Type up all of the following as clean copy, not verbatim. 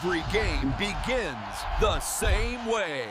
Every game begins the same way.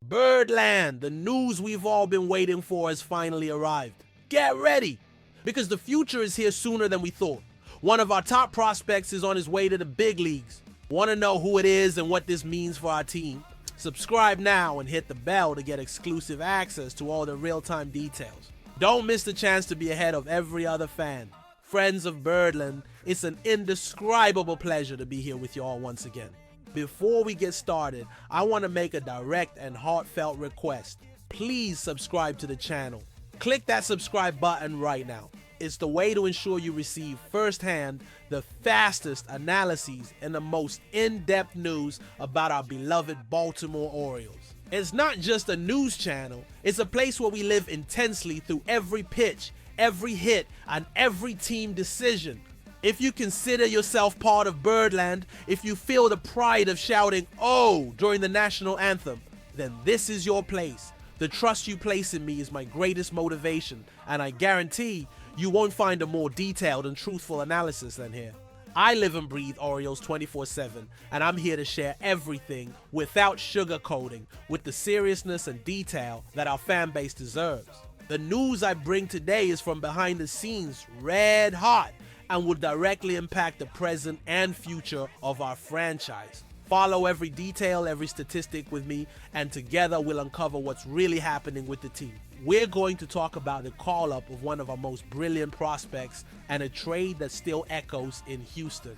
Birdland, the news we've all been waiting for has finally arrived. Get ready, because the future is here sooner than we thought. One of our top prospects is on his way to the big leagues. Want to know who it is and what this means for our team? Subscribe now and hit the bell to get exclusive access to all the real-time details. Don't miss the chance to be ahead of every other fan. Friends of Birdland, it's an indescribable pleasure to be here with you all once again. Before we get started, I want to make a direct and heartfelt request. Please subscribe to the channel. Click that subscribe button right now. It's the way to ensure you receive firsthand the fastest analyses and the most in-depth news about our beloved Baltimore Orioles. It's not just a news channel, it's a place where we live intensely through every pitch, every hit, and every team decision. If you consider yourself part of Birdland, if you feel the pride of shouting "Oh" during the national anthem, then this is your place. The trust you place in me is my greatest motivation, and I guarantee you won't find a more detailed and truthful analysis than here. I live and breathe Orioles 24/7, and I'm here to share everything without sugarcoating, with the seriousness and detail that our fan base deserves. The news I bring today is from behind the scenes, red hot, and will directly impact the present and future of our franchise. Follow every detail, every statistic with me, and together we'll uncover what's really happening with the team. We're going to talk about the call-up of one of our most brilliant prospects and a trade that still echoes in Houston.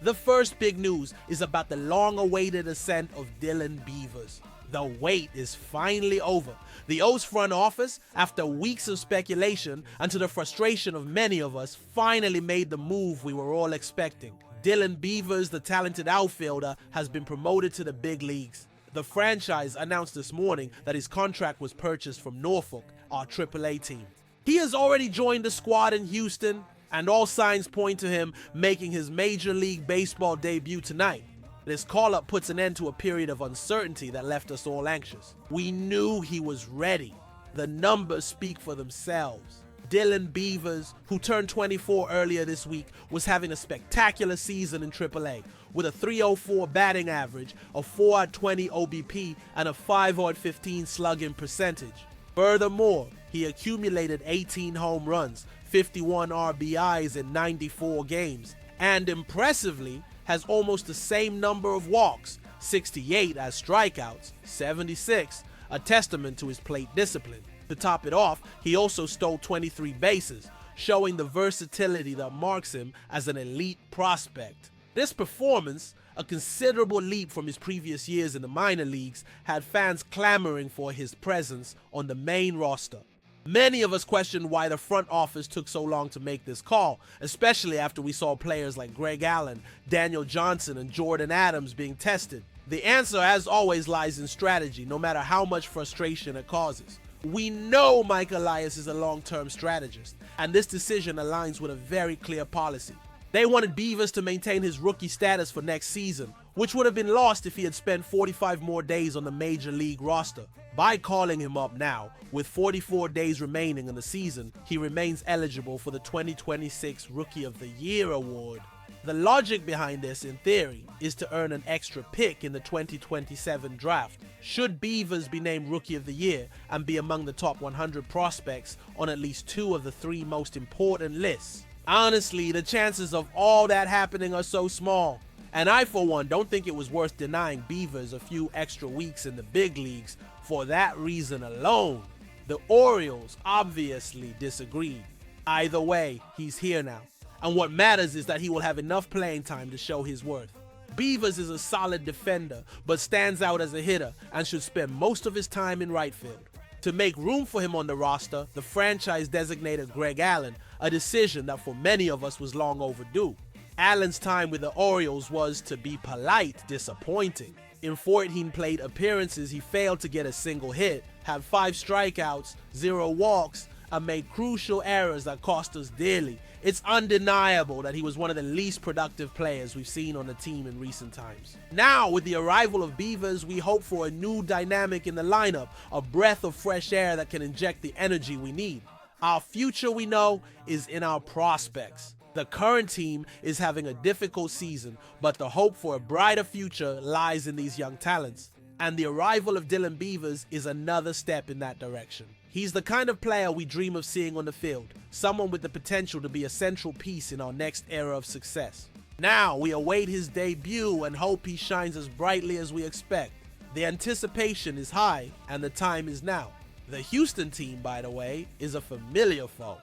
The first big news is about the long-awaited ascent of Dylan Beavers. The wait is finally over. The O's front office, after weeks of speculation and to the frustration of many of us, finally made the move we were all expecting. Dylan Beavers, the talented outfielder, has been promoted to the big leagues. The franchise announced this morning that his contract was purchased from Norfolk, our AAA team. He has already joined the squad in Houston, and all signs point to him making his Major League Baseball debut tonight. This call-up puts an end to a period of uncertainty that left us all anxious. We knew he was ready. The numbers speak for themselves. Dylan Beavers, who turned 24 earlier this week, was having a spectacular season in AAA with a .304 batting average, a .420 OBP, and a .515 slugging percentage. Furthermore, he accumulated 18 home runs, 51 RBIs in 94 games, and impressively, has almost the same number of walks, 68 as strikeouts, 76, a testament to his plate discipline. To top it off, he also stole 23 bases, showing the versatility that marks him as an elite prospect. This performance, a considerable leap from his previous years in the minor leagues, had fans clamoring for his presence on the main roster. Many of us questioned why the front office took so long to make this call, especially after we saw players like Greg Allen, Daniel Johnson, and Jordan Adams being tested. The answer, as always, lies in strategy, no matter how much frustration it causes. We know Mike Elias is a long-term strategist, and this decision aligns with a very clear policy. They wanted Beavers to maintain his rookie status for next season, which would have been lost if he had spent 45 more days on the Major League roster. By calling him up now, with 44 days remaining in the season, he remains eligible for the 2026 Rookie of the Year award. The logic behind this, in theory, is to earn an extra pick in the 2027 draft, should Beavers be named Rookie of the Year and be among the top 100 prospects on at least 2 of the 3 most important lists. Honestly, the chances of all that happening are so small, and I for one don't think it was worth denying Beavers a few extra weeks in the big leagues for that reason alone. The Orioles obviously disagreed. Either way, he's here now, and what matters is that he will have enough playing time to show his worth. Beavers is a solid defender, but stands out as a hitter and should spend most of his time in right field. To make room for him on the roster, the franchise designated Greg Allen, a decision that for many of us was long overdue. Allen's time with the Orioles was, to be polite, disappointing. In 14 plate appearances, he failed to get a single hit, had 5 strikeouts, 0 walks, and made crucial errors that cost us dearly. It's undeniable that he was one of the least productive players we've seen on the team in recent times. Now, with the arrival of Beavers, we hope for a new dynamic in the lineup, a breath of fresh air that can inject the energy we need. Our future, we know, is in our prospects. The current team is having a difficult season, but the hope for a brighter future lies in these young talents. And the arrival of Dylan Beavers is another step in that direction. He's the kind of player we dream of seeing on the field, someone with the potential to be a central piece in our next era of success. Now we await his debut and hope he shines as brightly as we expect. The anticipation is high and the time is now. The Houston team, by the way, is a familiar foe.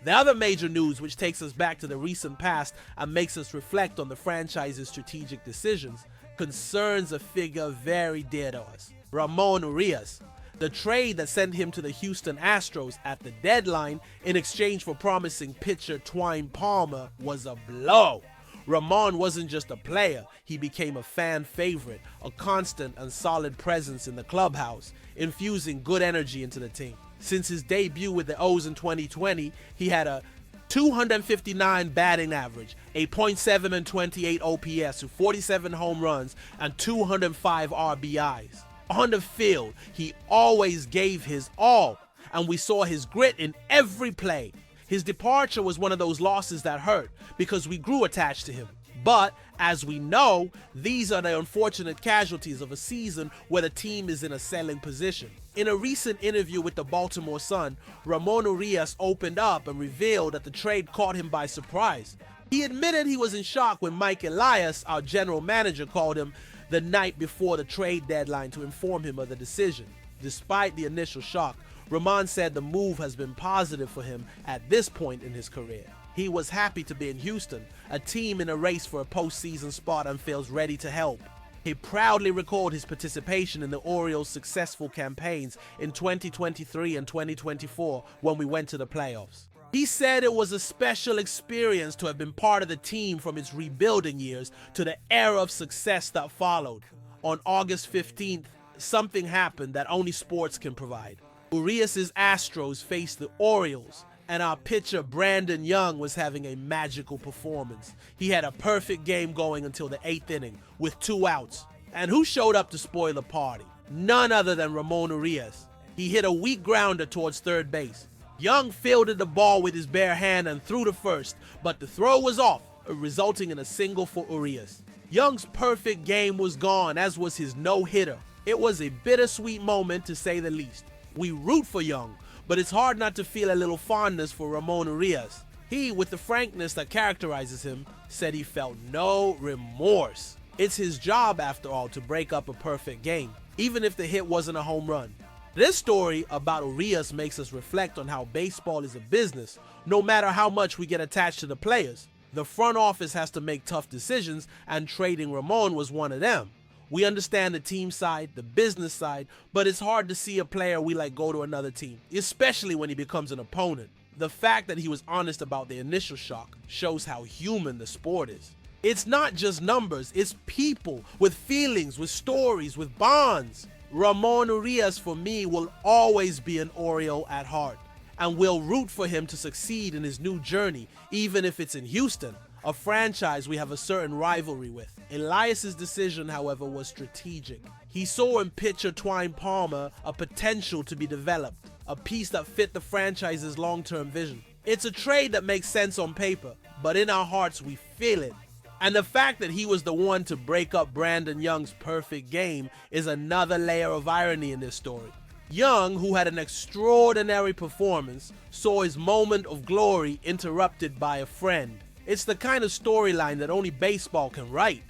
The other major news, which takes us back to the recent past and makes us reflect on the franchise's strategic decisions, concerns a figure very dear to us, Ramon Urias. The trade that sent him to the Houston Astros at the deadline in exchange for promising pitcher Twine Palmer was a blow. Ramon wasn't just a player, he became a fan favorite, a constant and solid presence in the clubhouse, infusing good energy into the team. Since his debut with the O's in 2020, he had a 259 batting average, a .728 OPS with 47 home runs and 205 RBIs. On the field, he always gave his all, and we saw his grit in every play. His departure was one of those losses that hurt because we grew attached to him. But, as we know, these are the unfortunate casualties of a season where the team is in a selling position. In a recent interview with the Baltimore Sun, Ramon Urias opened up and revealed that the trade caught him by surprise. He admitted he was in shock when Mike Elias, our general manager, called him the night before the trade deadline to inform him of the decision. Despite the initial shock, Ramon said the move has been positive for him at this point in his career. He was happy to be in Houston, a team in a race for a postseason spot, and feels ready to help. He proudly recalled his participation in the Orioles' successful campaigns in 2023 and 2024 when we went to the playoffs. He said it was a special experience to have been part of the team from its rebuilding years to the era of success that followed. On August 15th, something happened that only sports can provide. Urias' Astros faced the Orioles, and our pitcher Brandon Young was having a magical performance. He had a perfect game going until the 8th inning with 2 outs. And who showed up to spoil the party? None other than Ramon Urias. He hit a weak grounder towards third base. Young fielded the ball with his bare hand and threw to first, but the throw was off, resulting in a single for Urias. Young's perfect game was gone, as was his no-hitter. It was a bittersweet moment, to say the least. We root for Young, but it's hard not to feel a little fondness for Ramon Urias. He, with the frankness that characterizes him, said he felt no remorse. It's his job, after all, to break up a perfect game, even if the hit wasn't a home run. This story about Urias makes us reflect on how baseball is a business, no matter how much we get attached to the players. The front office has to make tough decisions, and trading Ramon was one of them. We understand the team side, the business side, but it's hard to see a player we like go to another team, especially when he becomes an opponent. The fact that he was honest about the initial shock shows how human the sport is. It's not just numbers, it's people with feelings, with stories, with bonds. Ramon Urias, for me, will always be an Oriole at heart, and we'll root for him to succeed in his new journey, even if it's in Houston, a franchise we have a certain rivalry with. Elias' decision, however, was strategic. He saw in pitcher Twine Palmer a potential to be developed, a piece that fit the franchise's long-term vision. It's a trade that makes sense on paper, but in our hearts we feel it. And the fact that he was the one to break up Brandon Young's perfect game is another layer of irony in this story. Young, who had an extraordinary performance, saw his moment of glory interrupted by a friend. It's the kind of storyline that only baseball can write.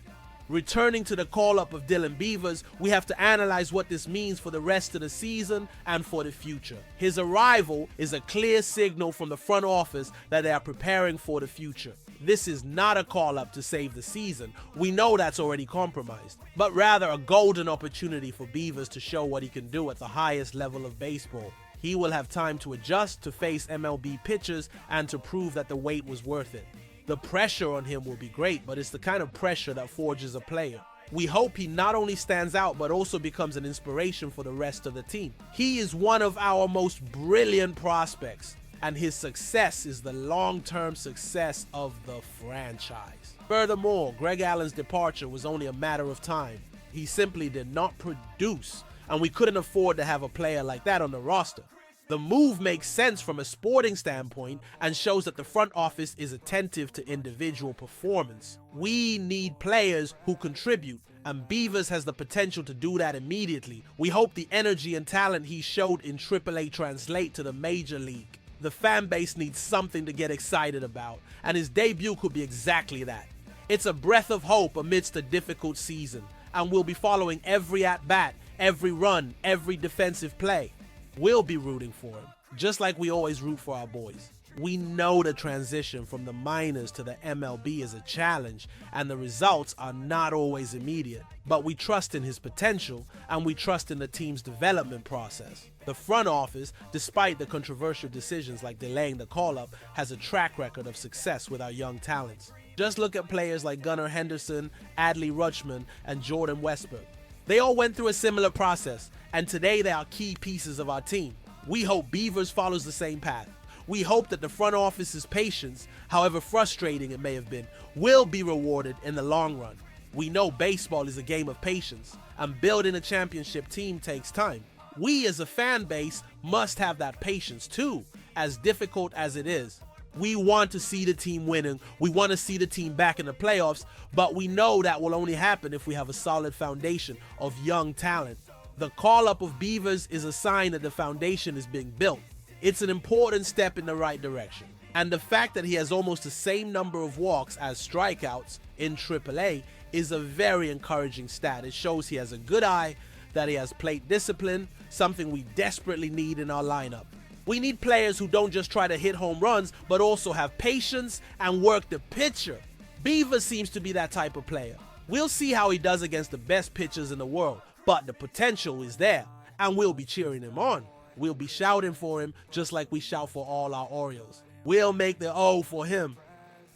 Returning to the call-up of Dylan Beavers, we have to analyze what this means for the rest of the season and for the future. His arrival is a clear signal from the front office that they are preparing for the future. This is not a call-up to save the season. We know that's already compromised, but rather a golden opportunity for Beavers to show what he can do at the highest level of baseball. He will have time to adjust, to face MLB pitchers, and to prove that the wait was worth it. The pressure on him will be great, but it's the kind of pressure that forges a player. We hope he not only stands out, but also becomes an inspiration for the rest of the team. He is one of our most brilliant prospects, and his success is the long-term success of the franchise. Furthermore, Greg Allen's departure was only a matter of time. He simply did not produce, and we couldn't afford to have a player like that on the roster. The move makes sense from a sporting standpoint and shows that the front office is attentive to individual performance. We need players who contribute, and Beavers has the potential to do that immediately. We hope the energy and talent he showed in AAA translate to the major league. The fan base needs something to get excited about, and his debut could be exactly that. It's a breath of hope amidst a difficult season, and we'll be following every at-bat, every run, every defensive play. We'll be rooting for him, just like we always root for our boys. We know the transition from the minors to the MLB is a challenge, and the results are not always immediate. But we trust in his potential, and we trust in the team's development process. The front office, despite the controversial decisions like delaying the call-up, has a track record of success with our young talents. Just look at players like Gunnar Henderson, Adley Rutschman, and Jordan Westburg. They all went through a similar process, and today they are key pieces of our team. We hope Beavers follows the same path. We hope that the front office's patience, however frustrating it may have been, will be rewarded in the long run. We know baseball is a game of patience, and building a championship team takes time. We as a fan base must have that patience too, as difficult as it is. We want to see the team winning, we want to see the team back in the playoffs, but we know that will only happen if we have a solid foundation of young talent. The call-up of Beavers is a sign that the foundation is being built. It's an important step in the right direction. And the fact that he has almost the same number of walks as strikeouts in AAA is a very encouraging stat. It shows he has a good eye, that he has plate discipline, something we desperately need in our lineup. We need players who don't just try to hit home runs, but also have patience and work the pitcher. Beavers seems to be that type of player. We'll see how he does against the best pitchers in the world, but the potential is there, and we'll be cheering him on. We'll be shouting for him just like we shout for all our Orioles. We'll make the O for him.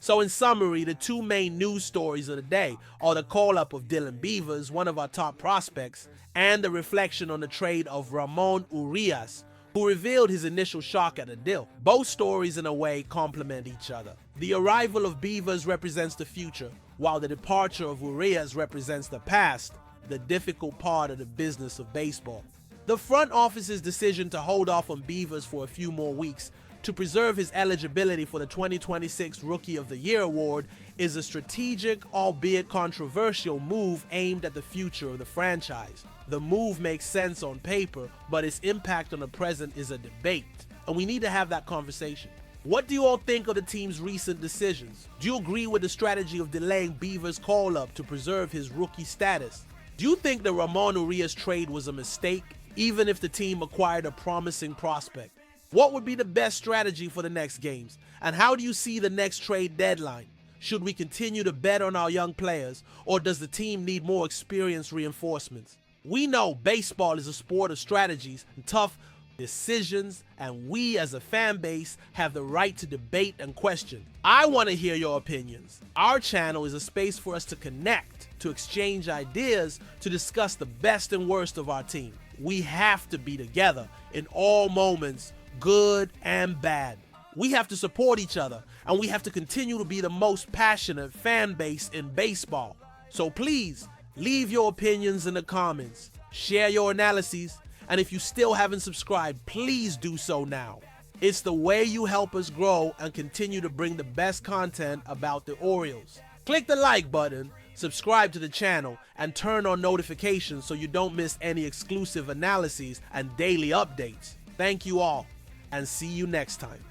So in summary, the two main news stories of the day are the call-up of Dylan Beavers, one of our top prospects, and the reflection on the trade of Ramon Urias, who revealed his initial shock at the deal. Both stories in a way complement each other. The arrival of Beavers represents the future, while the departure of Urias represents the past, the difficult part of the business of baseball. The front office's decision to hold off on Beavers for a few more weeks to preserve his eligibility for the 2026 Rookie of the Year award is a strategic, albeit controversial, move aimed at the future of the franchise. The move makes sense on paper, but its impact on the present is a debate, and we need to have that conversation. What do you all think of the team's recent decisions? Do you agree with the strategy of delaying Beavers' call-up to preserve his rookie status? Do you think the Ramon Urias trade was a mistake, even if the team acquired a promising prospect? What would be the best strategy for the next games? And how do you see the next trade deadline? Should we continue to bet on our young players, or does the team need more experienced reinforcements? We know baseball is a sport of strategies and tough decisions, and we as a fan base have the right to debate and question. I want to hear your opinions. Our channel is a space for us to connect, to exchange ideas, to discuss the best and worst of our team. We have to be together in all moments, good and bad. We have to support each other, and we have to continue to be the most passionate fan base in baseball. So please, leave your opinions in the comments, share your analyses, and if you still haven't subscribed, please do so now. It's the way you help us grow and continue to bring the best content about the Orioles. Click the like button, subscribe to the channel, and turn on notifications so you don't miss any exclusive analyses and daily updates. Thank you all, and see you next time.